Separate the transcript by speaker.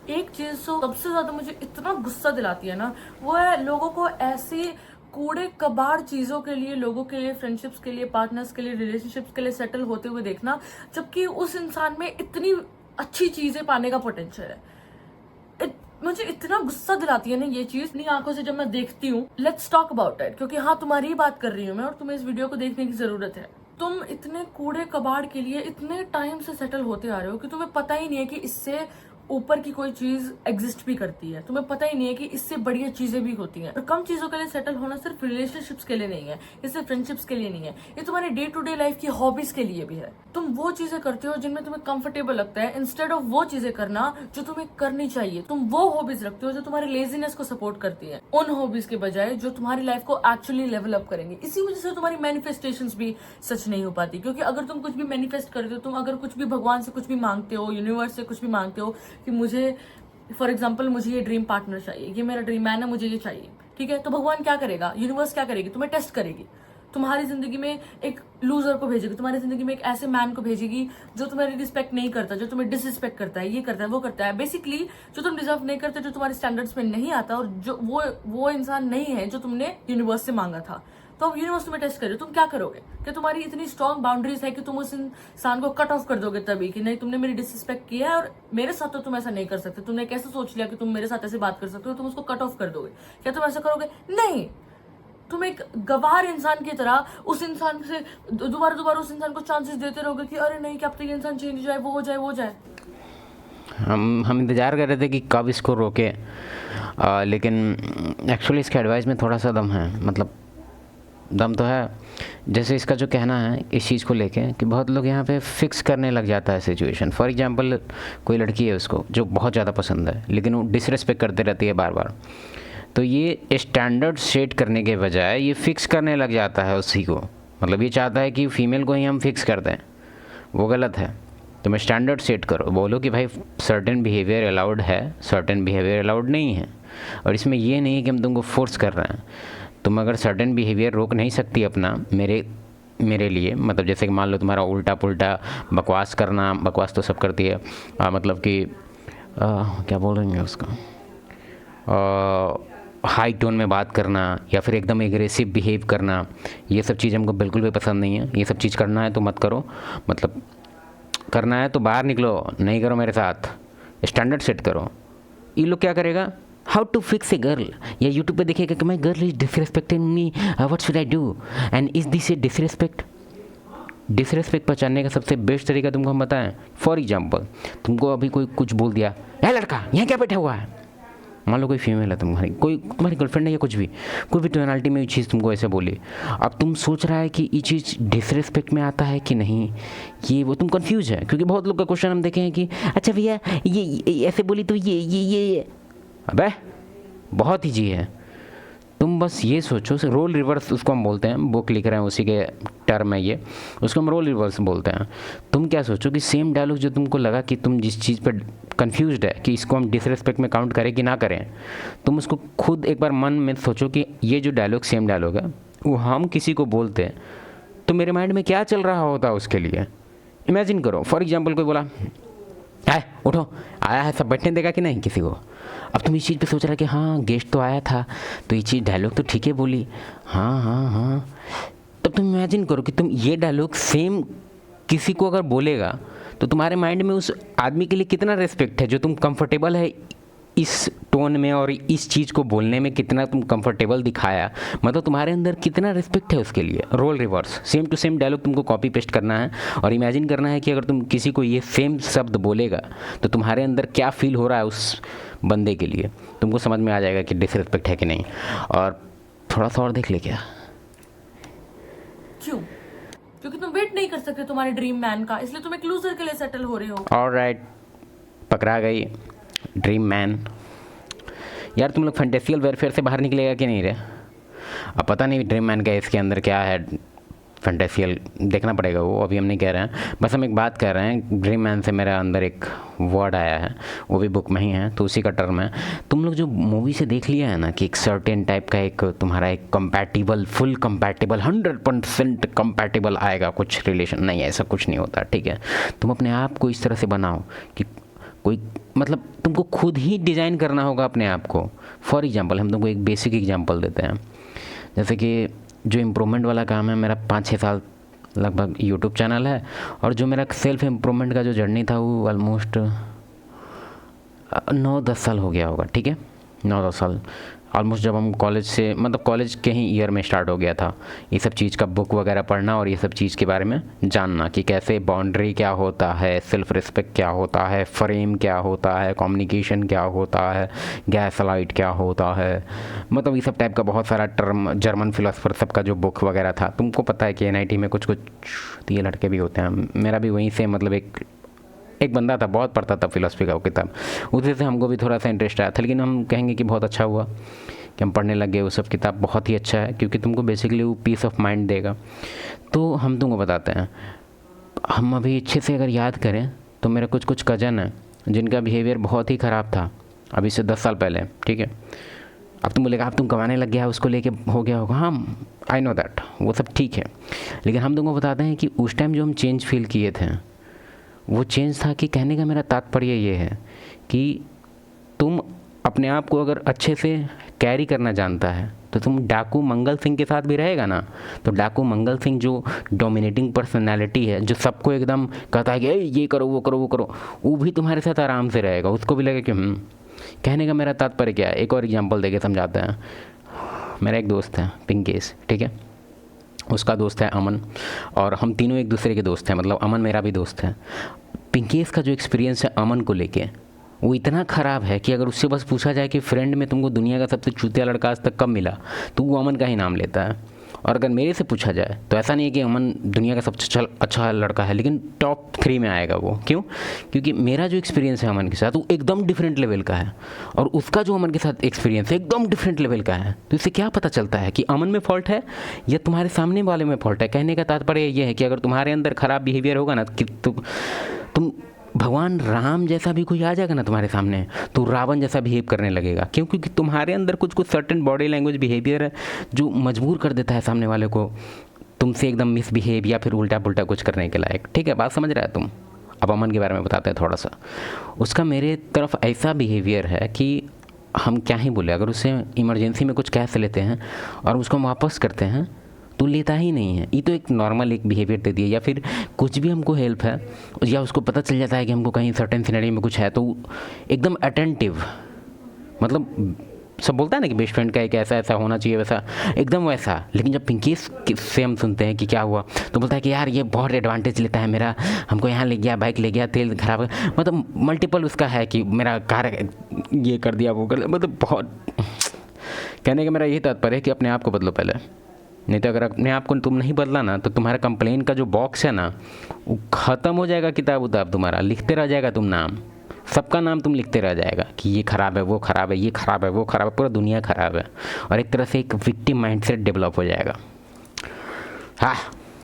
Speaker 1: एक चीज तो सबसे ज्यादा मुझे इतना गुस्सा दिलाती है ना, वो है लोगों को ऐसी कूड़े कबाड़ चीजों के लिए, लोगों के लिए, फ्रेंडशिप्स के लिए, पार्टनर्स के लिए, रिलेशनशिप्स के लिए सेटल होते हुए देखना, जबकि उस इंसान में इतनी अच्छी चीजें पाने का पोटेंशियल है। मुझे इतना गुस्सा दिलाती है ना ये चीज, अपनी आंखों से जब मैं देखती हूँ। लेट्स टॉक अबाउट इट, क्योंकि हाँ, तुम्हारी ही बात कर रही हूँ मैं, और तुम्हें इस वीडियो को देखने की जरूरत है। तुम इतने कूड़े कबाड़ के लिए इतने टाइम से सेटल होते आ रहे हो कि तुम्हें पता ही नहीं है कि इससे ऊपर की कोई चीज एग्जिस्ट भी करती है। तुम्हें पता ही नहीं है कि इससे बढ़िया चीजें भी होती हैं। और कम चीजों के लिए सेटल होना सिर्फ रिलेशनशिप्स के लिए नहीं है, ये सिर्फ फ्रेंडशिप्स के लिए नहीं है, ये तुम्हारे डे टू डे लाइफ की हॉबीज के लिए भी है। तुम वो चीजें करते हो जिनमें तुम्हें कंफर्टेबल लगता है, इंस्टेड ऑफ वो चीजें करना जो तुम्हें करनी चाहिए। तुम वो हॉबीज रखते हो जो तुम्हारे लेजीनेस को सपोर्ट करती है, उन हॉबीज के बजाय जो तुम्हारी लाइफ को एक्चुअली लेवल अप करेंगे। इसी वजह से तुम्हारी मैनिफेस्टेशंस भी सच नहीं हो पाती, क्योंकि अगर तुम कुछ भी मैनिफेस्ट करते हो, तुम अगर कुछ भी भगवान से कुछ भी मांगते हो, यूनिवर्स से कुछ भी मांगते हो कि मुझे, फॉर एग्जाम्पल, मुझे ये ड्रीम पार्टनर चाहिए, ये मेरा ड्रीम मैन है, मुझे ये चाहिए, ठीक है, तो भगवान क्या करेगा, यूनिवर्स क्या करेगी, तुम्हें टेस्ट करेगी। तुम्हारी जिंदगी में एक लूजर को भेजेगी, तुम्हारी जिंदगी में एक ऐसे मैन को भेजेगी जो तुम्हारी रिस्पेक्ट नहीं करता, जो तुम्हें डिसरिस्पेक्ट करता है, ये करता है, वो करता है, बेसिकली जो तुम डिजर्व नहीं करते, जो तुम्हारे स्टैंडर्ड्स में नहीं आता, और जो वो इंसान नहीं है जो तुमने यूनिवर्स से मांगा था। तो अब यूनिवर्स तुम्हें टेस्ट करे, तुम क्या करोगे? क्या तुम्हारी इतनी स्ट्रॉन्ग बाउंड्रीज है कि तुम उस इंसान को कट ऑफ कर दोगे तभी, कि नहीं, तुमने मेरी डिसरिस्पेक्ट किया है और मेरे साथ तो तुम ऐसा नहीं कर सकते, तुमने कैसे सोच लिया कि तुम मेरे साथ ऐसे बात कर सकते हो, तुम उसको कट ऑफ कर दोगे? क्या तुम ऐसा करोगे? नहीं। तुम एक गवार इंसान की तरह उस इंसान से दोबारा दोबारा उस इंसान को चांसेस देते रहोगे कि अरे नहीं, क्या पता ये इंसान चेंज हो जाए, वो हो जाए, वो हो जाए।
Speaker 2: हम इंतज़ार कर रहे थे कि कब इसको रोके, लेकिन एक्चुअली इसके एडवाइस में थोड़ा सा दम है, मतलब दम तो है। जैसे इसका जो कहना है इस चीज़ को लेके कि बहुत लोग यहाँ पे फिक्स करने लग जाता है सिचुएशन। फॉर एग्जांपल, कोई लड़की है उसको जो बहुत ज़्यादा पसंद है, लेकिन वो डिसरेस्पेक्ट करते रहती है बार बार, तो ये स्टैंडर्ड सेट करने के बजाय ये फिक्स करने लग जाता है उसी को। मतलब ये चाहता है कि फ़ीमेल को ही हम फिक्स कर दें, वो गलत है। तुम स्टैंडर्ड सेट करो, बोलो कि भाई सर्टेन बिहेवियर अलाउड है, सर्टेन बिहेवियर अलाउड नहीं है, और इसमें ये नहीं है कि हम तुमको फोर्स कर रहे हैं। तुम अगर सर्टेन बिहेवियर रोक नहीं सकती अपना मेरे लिए, मतलब जैसे कि मान लो तुम्हारा उल्टा पुल्टा बकवास करना, बकवास तो सब करती है, मतलब कि क्या बोल रही हैं उसका, हाई टोन में बात करना या फिर एकदम एग्रेसिव बिहेव करना, ये सब चीज़ हमको बिल्कुल भी पसंद नहीं है। ये सब चीज़ करना है तो मत करो, मतलब करना है तो बाहर निकलो, नहीं करो मेरे साथ, स्टैंडर्ड सेट करो। ये लोग क्या करेगा, how to fix a girl, या यूट्यूब पे देखिएगा कि my girl is disrespecting me, what should I do, and is this a disrespect. Disrespect पहचानने का सबसे बेस्ट तरीका तुमको हम बताएं। फॉर एग्जाम्पल, तुमको अभी कोई कुछ बोल दिया, है लड़का यहाँ क्या बैठा हुआ है, मान लो कोई फीमेल है तुम्हारी, कोई तुम्हारी गर्लफ्रेंड है या कुछ भी, कोई भी टोनालिटी में ये चीज़ तुमको ऐसे बोली, अब तुम सोच रहा है कि ये चीज़ डिसरेस्पेक्ट में आता है कि नहीं, ये वो तुम कंफ्यूज है। क्योंकि बहुत लोग का क्वेश्चन हम देखे हैं कि अच्छा भैया ये ऐसे बोली तो ये अबे बहुत ईजी है। तुम बस ये सोचो, रोल रिवर्स उसको हम बोलते हैं, बुक लिख रहे हैं उसी के टर्म है ये, उसको हम रोल रिवर्स बोलते हैं। तुम क्या सोचो कि सेम डायलॉग जो तुमको लगा कि तुम जिस चीज़ पर कंफ्यूज्ड है कि इसको हम डिसरेस्पेक्ट में काउंट करें कि ना करें, तुम उसको खुद एक बार मन में सोचो कि ये जो डायलॉग सेम डायलॉग है वो हम किसी को बोलते हैं तो मेरे माइंड में क्या चल रहा होता है उसके लिए। इमेजिन करो, फॉर एग्जाम्पल कोई बोला, है उठो, आया है, सब बैठने देगा कि नहीं किसी को। अब तुम इस चीज़ पे सोच रहा है कि हाँ गेस्ट तो आया था तो ये चीज़ डायलॉग तो ठीक है बोली, हाँ हाँ हाँ, तब तुम इमेजिन करो कि तुम ये डायलॉग सेम किसी को अगर बोलेगा तो तुम्हारे माइंड में उस आदमी के लिए कितना रिस्पेक्ट है, जो तुम कंफर्टेबल है इस टोन में और इस चीज़ को बोलने में कितना तुम कंफर्टेबल दिखाया, मतलब तुम्हारे अंदर कितना रिस्पेक्ट है उसके लिए। Role reverse, same to same dialogue तुमको कॉपी पेस्ट करना है और इमेजिन करना है कि अगर तुम किसी को ये सेम शब्द बोलेगा तो तुम्हारे अंदर क्या फील हो रहा है उस बंदे के लिए, तुमको समझ में आ जाएगा कि डिसरिस्पेक्ट है कि नहीं। और थोड़ा सा और देख ले क्या,
Speaker 1: क्यों? क्योंकि तुम वेट नहीं कर सकते तुम्हारे ड्रीम मैन का, इसलिए तुम एक लूजर के लिए सेटल हो रहे हो।
Speaker 2: ऑलराइट, पकड़ा गई ड्रीम मैन। यार तुम लोग फैंटेसियल वेरफेयर से बाहर निकलेगा कि नहीं रे? अब पता नहीं ड्रीम मैन का इसके अंदर क्या है, फैंटेसियल देखना पड़ेगा, वो अभी हम नहीं कह रहे हैं, बस हम एक बात कर रहे हैं। ड्रीम मैन से मेरे अंदर एक वर्ड आया है, वो भी बुक में ही है तो उसी का टर्म है। तुम लोग जो मूवी से देख लिया है ना कि एक सर्टेन टाइप का एक तुम्हारा एक कंपैटिबल, फुल कंपैटिबल, 100% कंपैटिबल आएगा कुछ रिलेशन, नहीं ऐसा कुछ नहीं होता, ठीक है। तुम अपने आप को इस तरह से बनाओ कि कोई मतलब तुमको खुद ही डिज़ाइन करना होगा अपने आप को। फॉर एग्जांपल हम तुमको एक बेसिक एग्जांपल देते हैं, जैसे कि जो इम्प्रूवमेंट वाला काम है, मेरा 5-6 साल लगभग यूट्यूब चैनल है, और जो मेरा सेल्फ इम्प्रूवमेंट का जो जर्नी था वो ऑलमोस्ट 9-10 साल हो गया होगा, ठीक है, 9-10 साल ऑलमोस्ट। जब हम कॉलेज से, मतलब कॉलेज के ही ईयर में स्टार्ट हो गया था ये सब चीज़ का बुक वगैरह पढ़ना और ये सब चीज़ के बारे में जानना कि कैसे बाउंड्री क्या होता है, सेल्फ रिस्पेक्ट क्या होता है, फ्रेम क्या होता है, कम्युनिकेशन क्या होता है, गैसलाइट क्या होता है, मतलब ये सब टाइप का बहुत सारा टर्म, जर्मन फिलोसफर सबका जो बुक वगैरह था। तुमको पता है कि NIT में कुछ ये लड़के भी होते हैं, मेरा भी वहीं से, मतलब एक बंदा था बहुत पढ़ता था फिलोसफी का वो किताब, उसी से हमको भी थोड़ा सा इंटरेस्ट आया था। लेकिन हम कहेंगे कि बहुत अच्छा हुआ कि हम पढ़ने लग गए। वो सब किताब बहुत ही अच्छा है क्योंकि तुमको बेसिकली वो पीस ऑफ माइंड देगा। तो हम तुमको बताते हैं, हम अभी अच्छे से अगर याद करें तो मेरा कुछ कज़न है जिनका बिहेवियर बहुत ही ख़राब था अभी से 10 साल पहले, ठीक है। अब तुम बोलेगा अब तुम कमाने लग गया, उसको लेके हो गया होगा, हाँ आई नो दैट, वो सब ठीक है। लेकिन हम तुमको बताते हैं कि उस टाइम जो हम चेंज फील किए थे वो चेंज था कि कहने का मेरा तात्पर्य ये है कि तुम अपने आप को अगर अच्छे से कैरी करना जानता है तो तुम डाकू मंगल सिंह के साथ भी रहेगा ना, तो डाकू मंगल सिंह जो डोमिनेटिंग पर्सनालिटी है, जो सबको एकदम कहता है कि ये करो वो करो वो करो, वो भी तुम्हारे साथ आराम से रहेगा। उसको भी लगेगा कि कहने का मेरा तात्पर्य क्या है। एक और एग्जांपल देके समझाते हैं। मेरा एक दोस्त है पिंकेश, ठीक है, उसका दोस्त है अमन, और हम तीनों एक दूसरे के दोस्त हैं, मतलब अमन मेरा भी दोस्त है। पिंकेश का जो एक्सपीरियंस है अमन को लेके वो इतना ख़राब है कि अगर उससे बस पूछा जाए कि फ्रेंड में तुमको दुनिया का सबसे चूतिया लड़का आज तक कब मिला, तो वो अमन का ही नाम लेता है। और अगर मेरे से पूछा जाए तो ऐसा नहीं है कि अमन दुनिया का सबसे अच्छा लड़का है, लेकिन टॉप 3 में आएगा वो। क्यों? क्योंकि मेरा जो एक्सपीरियंस है अमन के साथ वो एकदम डिफरेंट लेवल का है, और उसका जो अमन के साथ एक्सपीरियंस है एकदम डिफरेंट लेवल का है। तो इससे क्या पता चलता है कि अमन में फॉल्ट है या तुम्हारे सामने वाले में फॉल्ट है। कहने का तात्पर्य ये है कि अगर तुम्हारे अंदर खराब बिहेवियर होगा ना, कि तुम भगवान राम जैसा भी कोई आ जाएगा ना तुम्हारे सामने तो रावण जैसा बिहेव करने लगेगा। क्यों? क्योंकि तुम्हारे अंदर कुछ सर्टेन बॉडी लैंग्वेज बिहेवियर है जो मजबूर कर देता है सामने वाले को तुमसे एकदम मिसबिहेव या फिर उल्टा पुल्टा कुछ करने के लायक। ठीक है, बात समझ रहा है तुम? अब अमन के बारे में बताते हैं थोड़ा सा। उसका मेरे तरफ ऐसा बिहेवियर है कि हम क्या ही बोले, अगर उससे इमरजेंसी में कुछ कैश लेते हैं और उसको हम वापस करते हैं तो लेता ही नहीं है। ये तो एक नॉर्मल एक बिहेवियर दे दिया, या फिर कुछ भी हमको हेल्प है या उसको पता चल जाता है कि हमको कहीं सर्टेन सिनेरियो में कुछ है तो एकदम अटेंटिव, मतलब सब बोलता है ना कि बेस्ट फ्रेंड का एक ऐसा ऐसा होना चाहिए, वैसा एकदम वैसा। लेकिन जब पिंकेश से हम सुनते हैं कि क्या हुआ तो बोलता है कि यार ये बहुत एडवांटेज लेता है मेरा, हमको यहाँ ले गया, बाइक ले गया, तेल खराब, मतलब मल्टीपल उसका है कि मेरा कार ये कर दिया वो कर दिया, मतलब बहुत। कहने का मेरा यही तात्पर्य है कि अपने आप को बदलो पहले, नहीं तो अगर अपने आप को तुम नहीं बदला ना तो तुम्हारा कंप्लेन का जो बॉक्स है ना वो ख़त्म हो जाएगा। किताब उताब तुम्हारा लिखते रह जाएगा, तुम नाम सबका नाम तुम लिखते रह जाएगा कि ये ख़राब है, वो ख़राब है, ये ख़राब है, वो ख़राब है, पूरा दुनिया ख़राब है, और एक तरह से एक विक्टिम माइंडसेट डेवलप हो जाएगा। हाँ,